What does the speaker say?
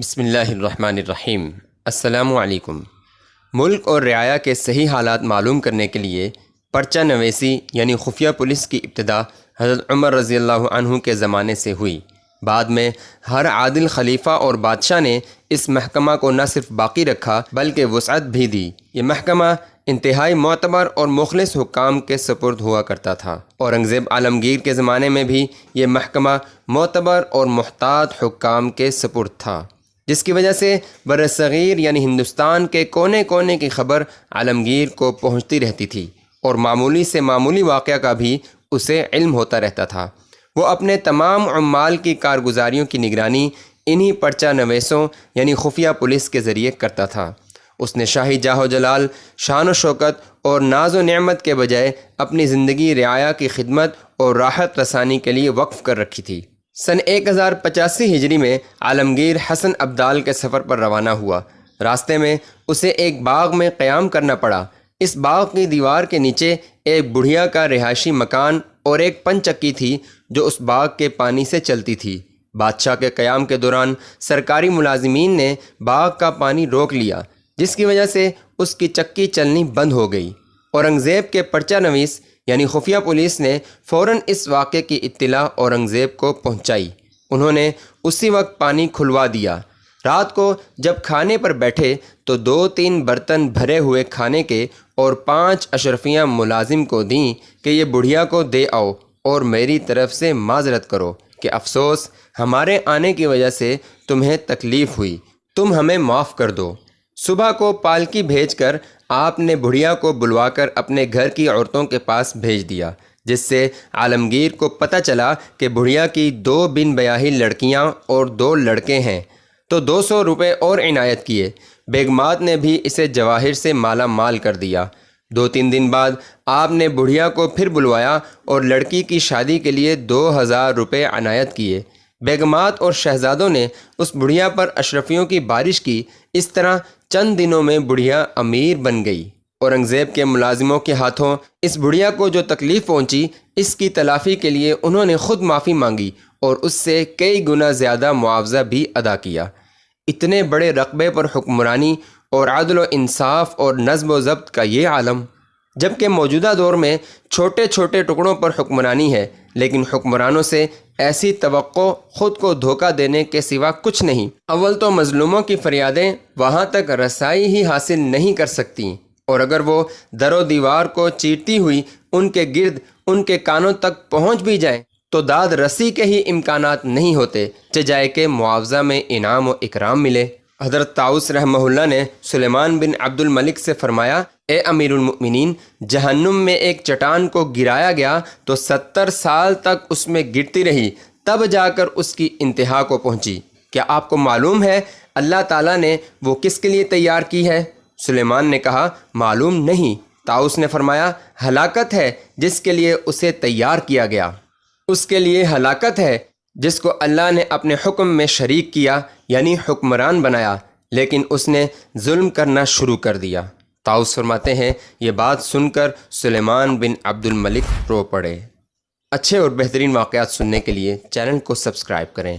بسم اللہ الرحمن الرحیم۔ السلام علیکم۔ ملک اور رعایا کے صحیح حالات معلوم کرنے کے لیے پرچہ نویسی یعنی خفیہ پولیس کی ابتدا حضرت عمر رضی اللہ عنہ کے زمانے سے ہوئی۔ بعد میں ہر عادل خلیفہ اور بادشاہ نے اس محکمہ کو نہ صرف باقی رکھا بلکہ وسعت بھی دی۔ یہ محکمہ انتہائی معتبر اور مخلص حکام کے سپرد ہوا کرتا تھا۔ اورنگزیب عالمگیر کے زمانے میں بھی یہ محکمہ معتبر اور محتاط حکام کے سپرد تھا، جس کی وجہ سے برصغیر یعنی ہندوستان کے کونے کونے کی خبر عالمگیر کو پہنچتی رہتی تھی اور معمولی سے معمولی واقعہ کا بھی اسے علم ہوتا رہتا تھا۔ وہ اپنے تمام عمال کی کارگزاریوں کی نگرانی انہی پرچہ نویسوں یعنی خفیہ پولیس کے ذریعے کرتا تھا۔ اس نے شاہی جاہ و جلال، شان و شوکت اور ناز و نعمت کے بجائے اپنی زندگی رعایا کی خدمت اور راحت رسانی کے لیے وقف کر رکھی تھی۔ سن 1085 ہجری میں عالمگیر حسن ابدال کے سفر پر روانہ ہوا۔ راستے میں اسے ایک باغ میں قیام کرنا پڑا۔ اس باغ کی دیوار کے نیچے ایک بڑھیا کا رہائشی مکان اور ایک پن چکی تھی جو اس باغ کے پانی سے چلتی تھی۔ بادشاہ کے قیام کے دوران سرکاری ملازمین نے باغ کا پانی روک لیا، جس کی وجہ سے اس کی چکی چلنی بند ہو گئی۔ اورنگزیب کے پرچہ نویس یعنی خفیہ پولیس نے فوراً اس واقعے کی اطلاع اورنگزیب کو پہنچائی۔ انہوں نے اسی وقت پانی کھلوا دیا۔ رات کو جب کھانے پر بیٹھے تو 2-3 برتن بھرے ہوئے کھانے کے اور 5 اشرفیاں ملازم کو دیں کہ یہ بڑھیا کو دے آؤ اور میری طرف سے معذرت کرو کہ افسوس ہمارے آنے کی وجہ سے تمہیں تکلیف ہوئی، تم ہمیں معاف کر دو۔ صبح کو پالکی بھیج کر آپ نے بڑھیا کو بلوا کر اپنے گھر کی عورتوں کے پاس بھیج دیا، جس سے عالمگیر کو پتہ چلا کہ بڑھیا کی 2 بن بیاہی لڑکیاں اور 2 لڑکے ہیں، تو 200 روپے اور عنایت کیے۔ بیگمات نے بھی اسے جواہر سے مالا مال کر دیا۔ 2-3 دن بعد آپ نے بڑھیا کو پھر بلوایا اور لڑکی کی شادی کے لیے 2000 روپے عنایت کیے۔ بیگمات اور شہزادوں نے اس بڑھیا پر اشرفیوں کی بارش کی۔ اس طرح چند دنوں میں بڑھیا امیر بن گئی۔ اورنگزیب کے ملازموں کے ہاتھوں اس بڑھیا کو جو تکلیف پہنچی، اس کی تلافی کے لیے انہوں نے خود معافی مانگی اور اس سے کئی گنا زیادہ معاوضہ بھی ادا کیا۔ اتنے بڑے رقبے پر حکمرانی اور عدل و انصاف اور نظم و ضبط کا یہ عالم، جبکہ موجودہ دور میں چھوٹے چھوٹے ٹکڑوں پر حکمرانی ہے، لیکن حکمرانوں سے ایسی توقع خود کو دھوکہ دینے کے سوا کچھ نہیں۔ اول تو مظلوموں کی فریادیں وہاں تک رسائی ہی حاصل نہیں کر سکتی، اور اگر وہ در و دیوار کو چیرتی ہوئی ان کے گرد ان کے کانوں تک پہنچ بھی جائیں تو داد رسی کے ہی امکانات نہیں ہوتے، چجائے کہ معاوضہ میں انعام و اکرام ملے۔ حضرت طاؤس رحمہ اللہ نے سلیمان بن عبد الملک سے فرمایا، اے امیر المؤمنین، جہنم میں ایک چٹان کو گرایا گیا تو 70 سال تک اس میں گرتی رہی، تب جا کر اس کی انتہا کو پہنچی۔ کیا آپ کو معلوم ہے اللہ تعالیٰ نے وہ کس کے لیے تیار کی ہے؟ سلیمان نے کہا، معلوم نہیں۔ طاؤس نے فرمایا، ہلاکت ہے جس کے لیے اسے تیار کیا گیا۔ اس کے لیے ہلاکت ہے جس کو اللہ نے اپنے حکم میں شریک کیا یعنی حکمران بنایا، لیکن اس نے ظلم کرنا شروع کر دیا۔ طاؤس فرماتے ہیں، یہ بات سن کر سلیمان بن عبد الملک رو پڑے۔ اچھے اور بہترین واقعات سننے کے لیے چینل کو سبسکرائب کریں۔